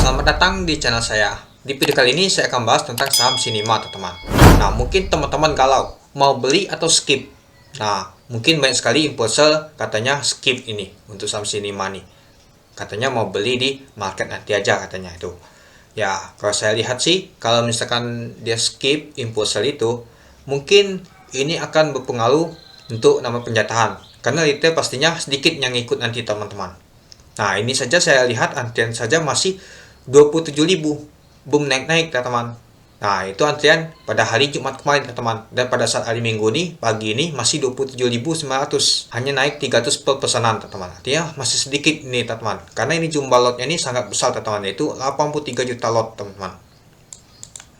Selamat datang di channel saya. Di video kali ini saya akan bahas tentang saham Sinema, teman-teman. Nah, mungkin teman-teman galau mau beli atau skip. Nah, mungkin banyak sekali impulser katanya skip ini untuk saham Sinema nih. Katanya mau beli di market nanti aja katanya itu. Ya, kalau saya lihat sih, kalau misalkan dia skip impulser itu, mungkin ini akan berpengaruh untuk nama penjatahan. Karena retail pastinya sedikit yang ikut nanti, teman-teman. Nah, ini saja saya lihat antrian saja masih 27.000. Belum naik-naik, teman-teman. Nah, itu antrian pada hari Jumat kemarin, teman-teman. Dan pada saat hari Minggu nih, pagi ini masih 27.900. Hanya naik 300 per pesanan, teman-teman. Artinya masih sedikit ini, teman-teman. Karena ini jumlah lotnya ini sangat besar, teman-teman. Yaitu 83 juta lot, teman-teman.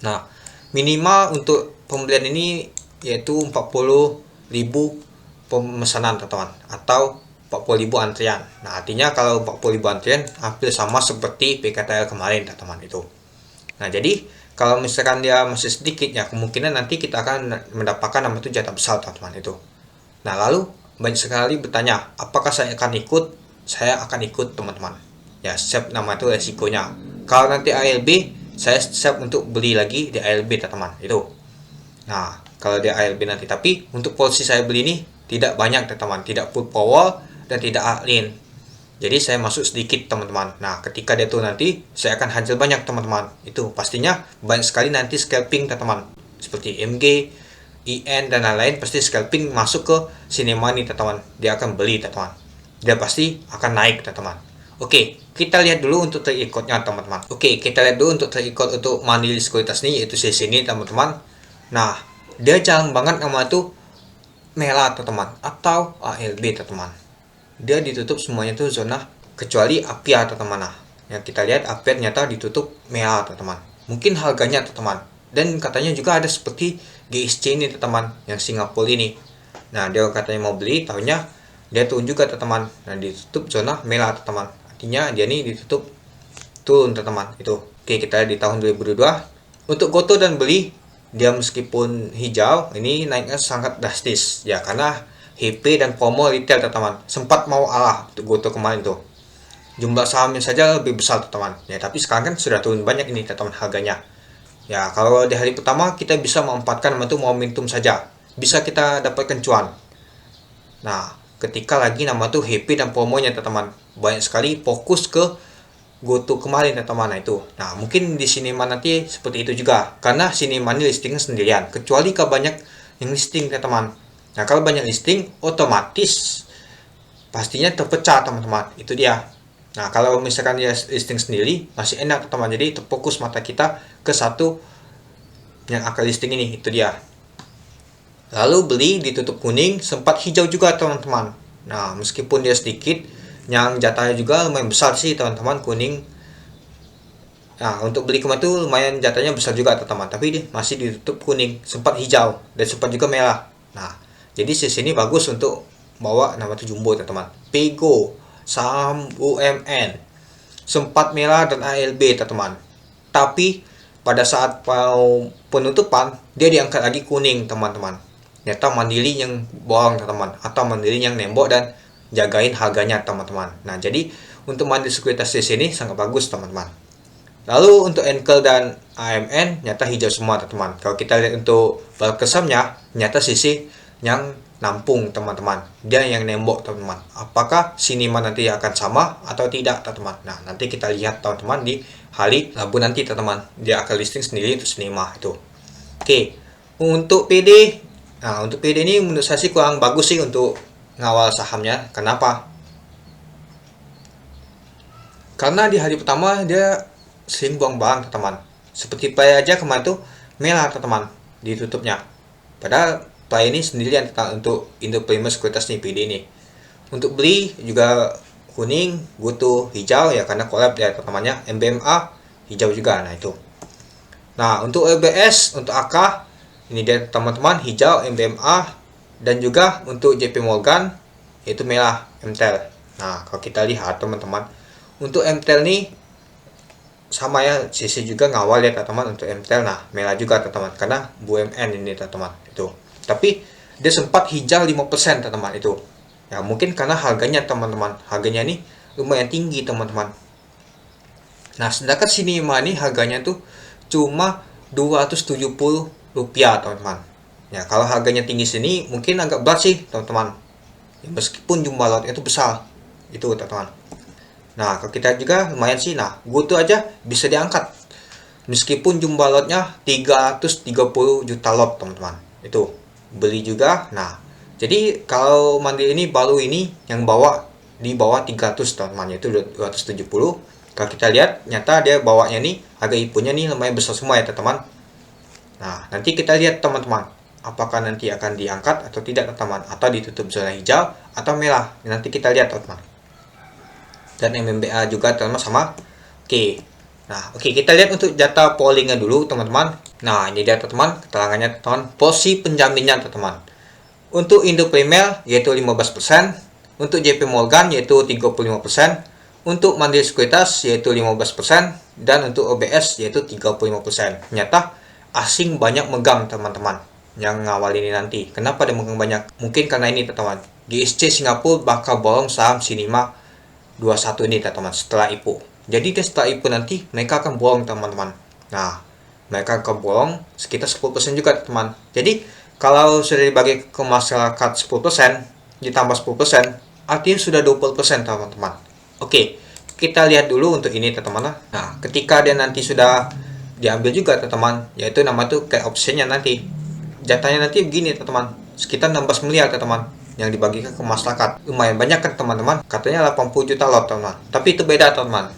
Nah, minimal untuk pembelian ini yaitu 40.000 pemesanan, teman-teman. Atau 40.000 antrian. Nah, artinya kalau 40.000 antrian hampir sama seperti PKTL kemarin, teman-teman itu. Nah, jadi kalau misalkan dia masih sedikit ya, kemungkinan nanti kita akan mendapatkan nama itu jatah besar, teman-teman itu. Nah, lalu banyak sekali bertanya, apakah saya akan ikut? Saya akan ikut, teman-teman. Ya, siap nama itu resikonya. Kalau nanti ALB, saya siap untuk beli lagi di ALB, teman-teman itu. Nah, kalau di ALB nanti, tapi untuk posisi saya beli ini tidak banyak, teman-teman, tidak full power dan tidak all-in. Jadi saya masuk sedikit, teman-teman. Nah, ketika dia tuh nanti saya akan hajar banyak, teman-teman. Itu pastinya banyak sekali nanti scalping, teman-teman. Seperti MG, IN dan lain-lain pasti scalping masuk ke Sinema nih, teman-teman. Dia akan beli, teman-teman. Dia pasti akan naik, teman-teman. Oke, kita lihat dulu untuk terikutnya, teman-teman. Oke, kita lihat dulu untuk terikut untuk mandiri sekuritas nih, yaitu di sini, teman-teman. Nah, dia jarang banget nama itu merah, teman-teman, atau ALB, teman-teman. Dia ditutup semuanya tuh zona kecuali APIA, teman-teman. Nah, yang kita lihat APIA ternyata ditutup merah, teman-teman. Mungkin harganya, teman-teman. Dan katanya juga ada seperti GSC ini, teman-teman, yang Singapura ini. Nah, dia katanya mau beli, tahunya dia turun juga, teman-teman. Nah, ditutup zona merah, teman-teman. Artinya dia ini ditutup turun, teman-teman. Itu. Oke, kita lihat di tahun 2022. Untuk goto dan beli, dia meskipun hijau, ini naiknya sangat drastis. Ya, karena HP dan promo retail, teman-teman, sempat mau alah untuk goto kemarin tuh. Jumlah sahamnya saja lebih besar, teman-teman. Ya, tapi sekarang kan sudah turun banyak ini, teman-teman, harganya. Ya, kalau di hari pertama kita bisa memanfaatkan momentum saja. Bisa kita dapatkan cuan. Nah, ketika lagi nama tuh happy dan promonya, teman-teman, banyak sekali fokus ke goto kemarin, teman-teman. Nah, itu. Nah, mungkin di Sinema nanti seperti itu juga. Karena Sinema ini listingnya sendirian. Kecuali kalau banyak yang listing, teman-teman. Nah, kalau banyak listing, otomatis pastinya terpecah, teman-teman. Itu dia. Nah, kalau misalkan dia listing sendiri, masih enak, teman-teman. Jadi terfokus mata kita ke satu yang akan listing ini. Itu dia. Lalu beli ditutup kuning, sempat hijau juga, teman-teman. Nah, meskipun dia sedikit, yang jatahnya juga lumayan besar sih, teman-teman, kuning. Nah, untuk beli kemarin itu lumayan jatahnya besar juga, teman-teman. Tapi dia masih ditutup kuning, sempat hijau, dan sempat juga merah. Nah, jadi sisi ini bagus untuk bawa nama itu jumbo, teman-teman. Pego, saham UMN, sempat merah dan ALB, teman-teman. Tapi pada saat mau penutupan, dia diangkat lagi kuning, teman-teman. Ternyata mandiri yang bohong, teman-teman. Atau mandiri yang nembok dan jagain harganya, teman-teman. Nah, jadi untuk mandiri sekuritas di sini sangat bagus, teman-teman. Lalu untuk Enkel dan AMN nyata hijau semua, teman-teman. Kalau kita lihat untuk kesamnya, nyata sisi yang nampung, teman-teman. Dia yang nembok, teman-teman. Apakah Sinema nanti akan sama atau tidak, teman-teman? Nah, nanti kita lihat, teman-teman, di hari Rabu nanti, teman-teman. Dia akan listing sendiri untuk Sinema itu. Oke, untuk PD. Nah, untuk PD ini menurut saya sih kurang bagus sih untuk ngawal sahamnya. Kenapa? Karena di hari pertama dia sering buang barang, teman-teman. Seperti play aja kemarin tuh merah, teman-teman, ditutupnya. Padahal play ini sendirian untuk Indo Premier Sekuritas nih, PD ini. Untuk beli juga kuning, goto hijau ya karena collab ya, teman-temannya. MBMA hijau juga. Nah, itu. Nah, untuk LBS, untuk AK ini dia, teman-teman, hijau MBMA, dan juga untuk JP Morgan yaitu merah MTEL. Nah, kalau kita lihat, teman-teman, untuk MTEL nih sama ya, sisi juga ngawal ya, teman-teman, untuk MTEL. Nah, merah juga, teman-teman, karena BUMN ini, teman-teman, itu. Tapi dia sempat hijau 5%, teman-teman, itu. Ya, mungkin karena harganya, teman-teman, harganya ini lumayan tinggi, teman-teman. Nah, sedangkan Sinema ini harganya tuh cuma Rp270, teman-teman. Ya, kalau harganya tinggi sini mungkin agak berat sih, teman-teman. Ya, meskipun jumlah lotnya itu besar. Itu, teman-teman. Nah, kalau kita juga lumayan sih. Nah, GoTo aja bisa diangkat. Meskipun jumlah lotnya 330 juta lot, teman-teman. Itu beli juga. Nah, jadi kalau Mandiri ini baru ini yang bawa di bawah 300, teman-teman, yaitu 270. Kalau kita lihat, nyata dia bawanya nih, harga IPO-nya nih lumayan besar semua ya, teman-teman. Nah, nanti kita lihat, teman-teman, apakah nanti akan diangkat atau tidak, teman-teman, atau ditutup zona hijau atau merah. Nanti kita lihat, teman-teman. Dan MMBA juga, teman-teman, sama. Oke. Nah, oke, kita lihat untuk data pollingnya dulu, teman-teman. Nah, ini dia, teman-teman, keterangannya, teman-teman. Posisi penjaminnya, teman-teman. Untuk Indo Primer yaitu 15%, untuk JP Morgan yaitu 35%, untuk Mandiri Sekuritas yaitu 15%, dan untuk OBS yaitu 35%. Nyata asing banyak megang, teman-teman, yang ngawal ini nanti. Kenapa dia megang banyak? Mungkin karena ini, teman-teman. GSC Singapura bakal borong saham Sinema 21 ini, teman-teman, setelah IPO. Jadi dia setelah IPO nanti mereka akan borong, teman-teman. Nah, mereka akan borong sekitar 10% juga, teman. Jadi kalau sudah dibagi ke masyarakat 10% ditambah 10%, artinya sudah 20%, teman-teman. Oke, kita lihat dulu untuk ini, teman-teman. Nah, ketika dia nanti sudah diambil juga, teman-teman, yaitu nama tuh kayak optionnya nanti. Jatahnya nanti begini, teman-teman. Sekitar 16 miliar, teman-teman, yang dibagikan ke masyarakat. Lumayan banyak kan, teman-teman. Katanya 80 juta lot, teman-teman. Tapi itu beda, teman-teman.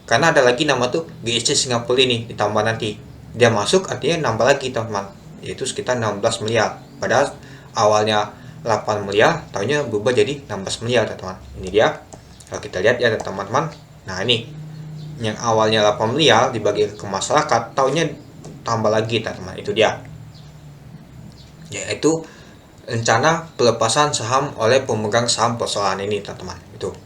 Karena ada lagi nama tuh GSC Singapura ini ditambah nanti. Dia masuk artinya nambah lagi, teman-teman. Yaitu sekitar 16 miliar. Padahal awalnya 8 miliar, tahunnya berubah jadi 16 miliar, teman-teman. Ini dia. Kalau kita lihat ya, teman-teman. Nah, ini yang awalnya 8 miliar dibagi ke masyarakat, tahunnya tambah lagi, teman-teman. Itu dia. Yaitu rencana pelepasan saham oleh pemegang saham persoalan ini, teman-teman. Itu.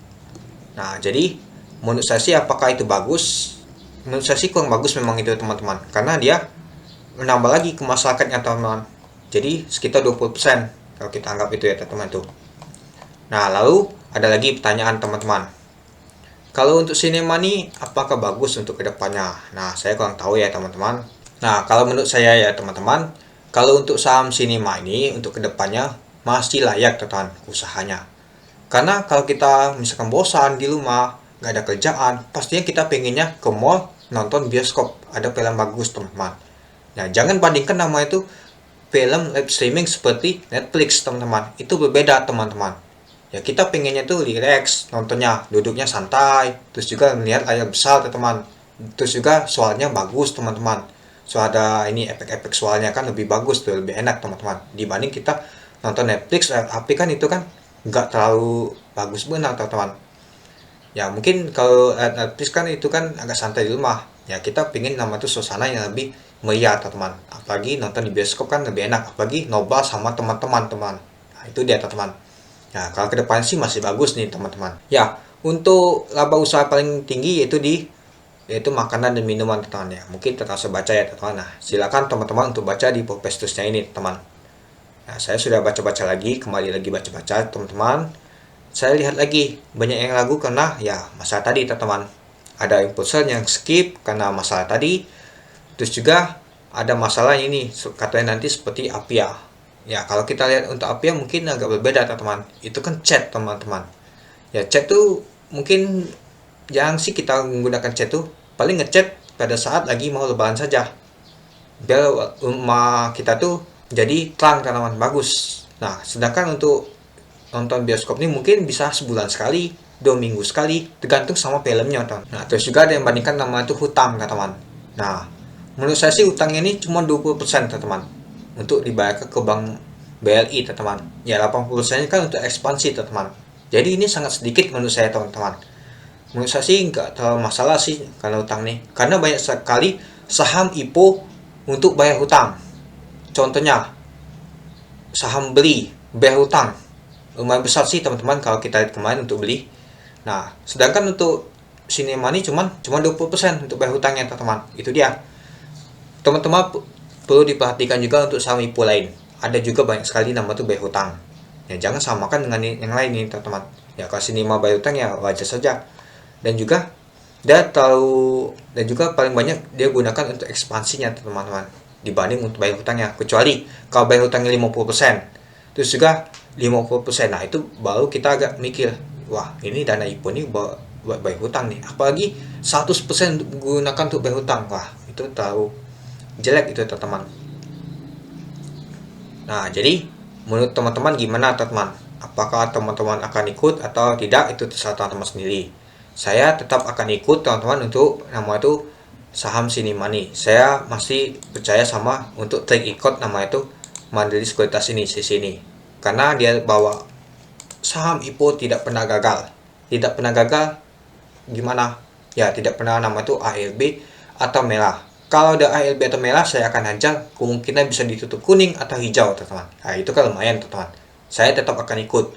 Nah, jadi menurut saya sih apakah itu bagus? Menurut saya sih kurang bagus memang itu, teman-teman. Karena dia menambah lagi ke masyarakatnya, teman-teman. Jadi sekitar 20% kalau kita anggap itu ya, teman-teman, itu. Nah, lalu ada lagi pertanyaan, teman-teman. Kalau untuk Sinema ini apakah bagus untuk kedepannya? Nah, saya kurang tahu ya, teman-teman. Nah, kalau menurut saya ya, teman-teman, kalau untuk saham Sinema ini untuk kedepannya masih layak, teman-teman, usahanya. Karena kalau kita misalkan bosan di rumah, nggak ada kerjaan, pastinya kita pengennya ke mall nonton bioskop, ada film bagus, teman-teman. Nah, jangan bandingkan nama itu film live streaming seperti Netflix, teman-teman. Itu berbeda, teman-teman. Ya, kita pengennya tuh relax, nontonnya, duduknya santai, terus juga melihat layar besar, teman-teman. Terus juga suaranya bagus, teman-teman. Suara ini efek-efek suaranya kan lebih bagus tuh, lebih enak, teman-teman. Dibanding kita nonton Netflix, HP kan itu kan nggak terlalu bagus benar, teman-teman. Ya, mungkin kalau Netflix kan itu kan agak santai di rumah. Ya, kita pengen nama itu suasana yang lebih meriah, teman-teman. Apalagi nonton di bioskop kan lebih enak. Apalagi nobar sama teman-teman, teman. Nah, itu dia, teman-teman. Ya, kalau ke depan sih masih bagus nih, teman-teman. Ya, untuk laba usaha paling tinggi yaitu makanan dan minuman, teman-teman ya. Mungkin terasa baca ya, teman-teman. Nah, silakan teman-teman untuk baca di prospektusnya ini, teman. Nah, saya sudah baca-baca lagi, kembali lagi baca-baca, teman-teman. Saya lihat lagi banyak yang ragu karena ya masalah tadi, teman-teman. Ada impulser yang skip karena masalah tadi. Terus juga ada masalah ini katanya nanti seperti Apia. Ya, kalau kita lihat untuk Apia mungkin agak berbeda, teman-teman. Itu kan chat, teman-teman. Ya, chat tuh mungkin jarang sih kita menggunakan chat tuh. Paling ngechat pada saat lagi mau lebaran saja. Biar rumah kita tuh jadi terang, teman-teman, bagus. Nah, sedangkan untuk nonton bioskop ini mungkin bisa sebulan sekali, 2 minggu sekali, tergantung sama filmnya, teman. Nah, terus juga ada yang bandingkan nama itu hutang, teman. Nah, menurut saya sih hutangnya ini cuma 20%, teman, untuk dibayar ke bank BLI, teman. Ya, 80% kan untuk ekspansi, teman. Jadi ini sangat sedikit menurut saya, teman-teman. Menurut saya sih nggak terlalu masalah sih kalau hutang nih, karena banyak sekali saham IPO untuk bayar hutang. Contohnya saham beli bayar hutang lumayan besar sih, teman-teman, kalau kita lihat kemarin untuk beli. Nah, sedangkan untuk Sinema ini cuma 20% untuk bayar hutangnya, teman-teman. Itu dia. Teman-teman perlu diperhatikan juga untuk saham IPO lain. Ada juga banyak sekali nama tuh bayar hutang. Ya, jangan samakan dengan yang lain nih, teman-teman. Ya, kalau Sinema bayar hutang ya wajar saja. Dan juga Dia terlalu, dan juga paling banyak dia gunakan untuk ekspansinya teman-teman, dibanding untuk bayar hutangnya. Kecuali kalau bayar hutangnya 50%, terus juga 50%, nah itu baru kita agak mikir, wah ini dana IPO ini buat bayar hutang nih. Apalagi 100% gunakan untuk bayar hutang, wah itu terlalu jelek itu teman-teman. Nah, jadi menurut teman-teman gimana teman-teman? Apakah teman-teman akan ikut atau tidak, itu terserah teman-teman sendiri. Saya tetap akan ikut teman-teman untuk nama itu saham Sini Money. Saya masih percaya sama untuk track ikut nama itu Mandiri Sekuritas ini di sini. Karena dia bawa saham IPO tidak pernah gagal. Tidak pernah gagal gimana? Ya, tidak pernah nama itu ALB atau merah. Kalau ada ALB atau merah, saya akan hajar, kemungkinan bisa ditutup kuning atau hijau teman-teman. Nah itu kan lumayan teman-teman, saya tetap akan ikut.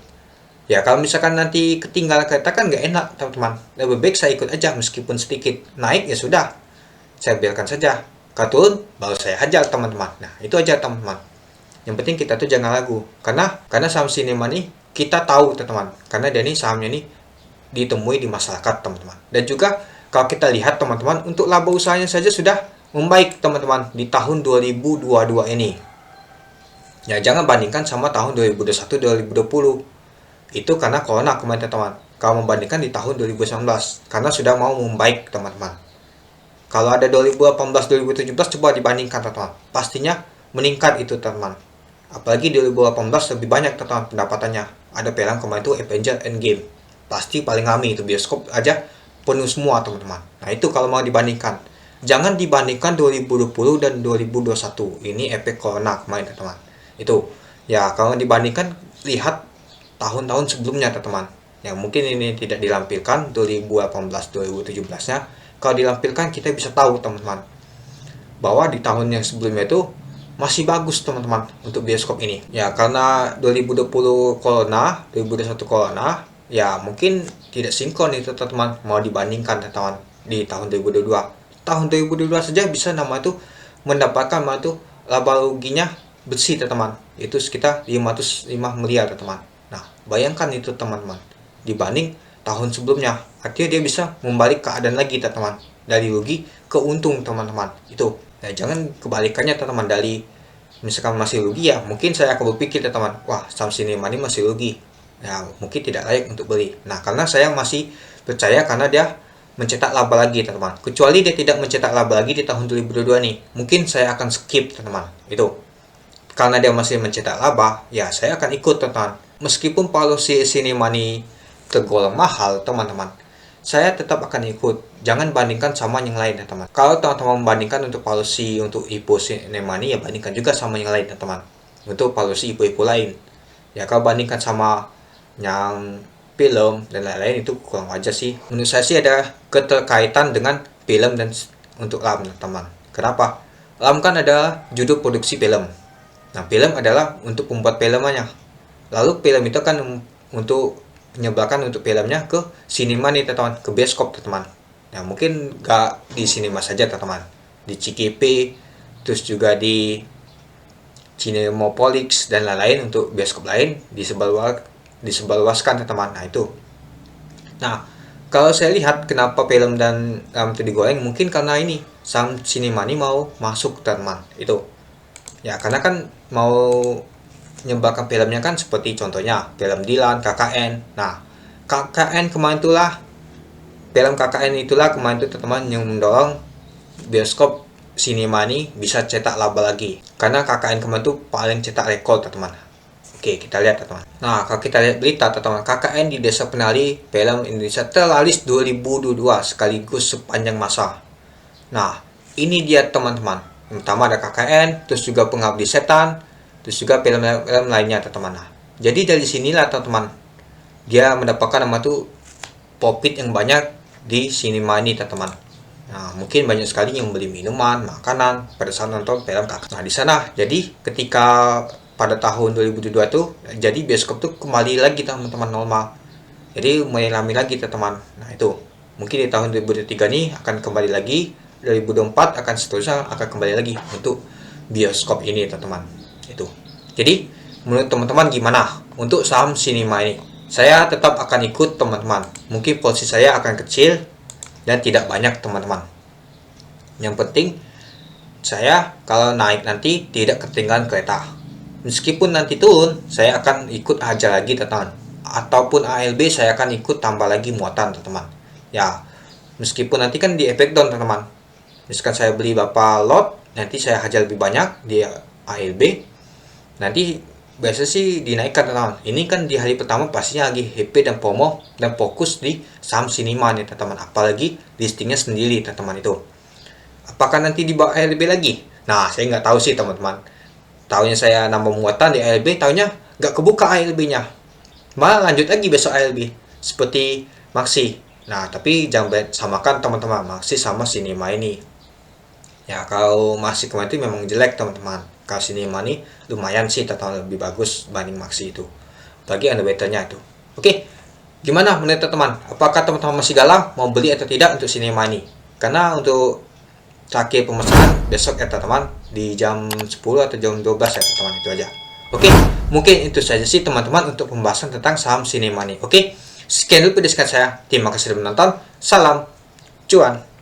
Ya kalau misalkan nanti ketinggalan kereta kan nggak enak teman-teman, lebih baik saya ikut aja meskipun sedikit. Naik ya sudah, saya biarkan saja. Kalau turun baru saya hajar teman-teman. Nah itu aja teman-teman, yang penting kita tuh jangan ragu. Karena saham Sinema nih kita tahu teman-teman, karena dia ini sahamnya nih ditemui di masyarakat teman-teman. Dan juga kalau kita lihat teman-teman, untuk laba usahanya saja sudah membaik teman-teman di tahun 2022 ini. Ya jangan bandingkan sama tahun 2021-2020. Itu karena corona kemarin teman-teman. Kalau membandingkan di tahun 2019, karena sudah mau membaik teman-teman. Kalau ada 2018-2017 coba dibandingkan teman-teman, pastinya meningkat itu teman-teman. Apalagi 2018 lebih banyak teman-teman pendapatannya. Ada film kemarin itu Avengers Endgame, pasti paling ramai itu, bioskop aja penuh semua teman-teman. Nah itu kalau mau dibandingkan, jangan dibandingkan 2020 dan 2021, ini efek corona kemarin teman-teman. Itu ya, kalau dibandingkan lihat tahun-tahun sebelumnya teman-teman, yang mungkin ini tidak dilampilkan 2018-2017 nya. Kalau dilampilkan kita bisa tahu teman-teman bahwa di tahun yang sebelumnya itu masih bagus teman-teman untuk bioskop ini. Ya karena 2020 corona, 2021 corona, ya mungkin tidak sinkron itu teman-teman mau dibandingkan teman-teman di tahun 2022. Tahun 2022 saja bisa nama itu mendapatkan nama itu laba ruginya bersih teman-teman, itu sekitar 505 miliar teman-teman. Nah bayangkan itu teman-teman, dibanding tahun sebelumnya, artinya dia bisa membalik keadaan lagi teman-teman, dari rugi ke untung teman-teman. Itu ya, jangan kebalikannya teman-teman, dari misalkan masih rugi ya mungkin saya akan berpikir teman-teman, wah saham Sinema ini masih rugi, ya mungkin tidak layak untuk beli. Nah karena saya masih percaya karena dia mencetak laba lagi teman-teman. Kecuali dia tidak mencetak laba lagi di tahun 2022 nih, mungkin saya akan skip teman-teman. Itu karena dia masih mencetak laba, ya saya akan ikut teman-teman. Meskipun policy Sinema ini tergolong mahal teman-teman, saya tetap akan ikut. Jangan bandingkan sama yang lain teman-teman. Kalau teman-teman membandingkan untuk policy untuk IPO Sinema ini, ya bandingkan juga sama yang lain teman-teman, untuk policy IPO-IPO lain. Ya kalau bandingkan sama yang film dan lain-lain itu kurang wajar sih. Menurut saya sih ada keterkaitan dengan film dan untuk LAM teman-teman. Kenapa? LAM kan ada judul produksi film. Nah film adalah untuk pembuat filmnya. Lalu film itu kan untuk menyebarkan untuk filmnya ke sinema nih teman-teman, ke bioskop teman-teman. Nah mungkin gak di sinema saja teman-teman, di CKP, terus juga di Cinemopolix dan lain-lain untuk bioskop lain disebarluaskan teman-teman. Nah itu. Nah kalau saya lihat kenapa film dan itu digoreng, mungkin karena ini saham sinema ini mau masuk teman-teman. Itu ya karena kan mau menyebarkan filmnya kan, seperti contohnya film Dilan, KKN. Nah KKN kemarin itulah, film KKN itulah kemarin itu teman-teman yang mendorong bioskop sinema ini bisa cetak laba lagi, karena KKN kemarin itu paling cetak rekor teman-teman. Oke kita lihat teman-teman. Nah kalau kita lihat berita teman-teman, KKN di Desa Penari film Indonesia terlaris 2022 sekaligus sepanjang masa. Nah ini dia teman-teman, yang pertama ada KKN, terus juga Pengabdi Setan, terus juga film-film lainnya teman-teman. Nah, jadi dari sinilah teman-teman dia mendapatkan nama tuh profit yang banyak di sinema ini teman-teman. Nah mungkin banyak sekali yang beli minuman, makanan pada saat nonton film KKN. Nah di sana jadi ketika pada tahun 2022 tuh, jadi bioskop tuh kembali lagi teman-teman normal, jadi mulai ramai lagi teman-teman. Nah itu mungkin di tahun 2023 nih akan kembali lagi, 2024 akan seterusnya akan kembali lagi untuk bioskop ini teman-teman. Itu jadi menurut teman-teman gimana untuk saham sinema ini? Saya tetap akan ikut teman-teman, mungkin posisi saya akan kecil dan tidak banyak teman-teman. Yang penting saya kalau naik nanti tidak ketinggalan kereta. Meskipun nanti turun, saya akan ikut aja lagi teman-teman. Ataupun ALB saya akan ikut tambah lagi muatan teman-teman. Ya, meskipun nanti kan di efek down teman-teman. Misalkan saya beli berapa lot, nanti saya hajar lebih banyak di ALB. Nanti biasa sih dinaikkan teman-teman. Ini kan di hari pertama pastinya lagi happy dan promo dan fokus di saham Sinema nih teman-teman. Apalagi listingnya sendiri teman-teman itu. Apakah nanti dibawa ALB lagi? Nah, saya nggak tahu sih teman-teman. Tahunya saya nambah muatan di ALB, tahunya nggak kebuka ALB-nya. Malah lanjut lagi besok ALB. Seperti Maxi. Nah, tapi jangan samakan teman-teman Maxi sama Sinema ini. Ya, kalau Maxi kemarin itu memang jelek teman-teman. Kalau Sinema ini lumayan sih, tetap lebih bagus banding Maxi itu. Bagi underwaternya itu. Oke, gimana menurut teman-teman? Apakah teman-teman masih galau mau beli atau tidak untuk Sinema ini? Karena untuk terakhir pemesanan besok ya teman-teman di jam 10 atau jam 12 ya teman-teman, itu aja. Oke, mungkin itu saja sih teman-teman untuk pembahasan tentang saham Sinema ini. Oke, sekian dulu video saya. Terima kasih sudah menonton. Salam cuan.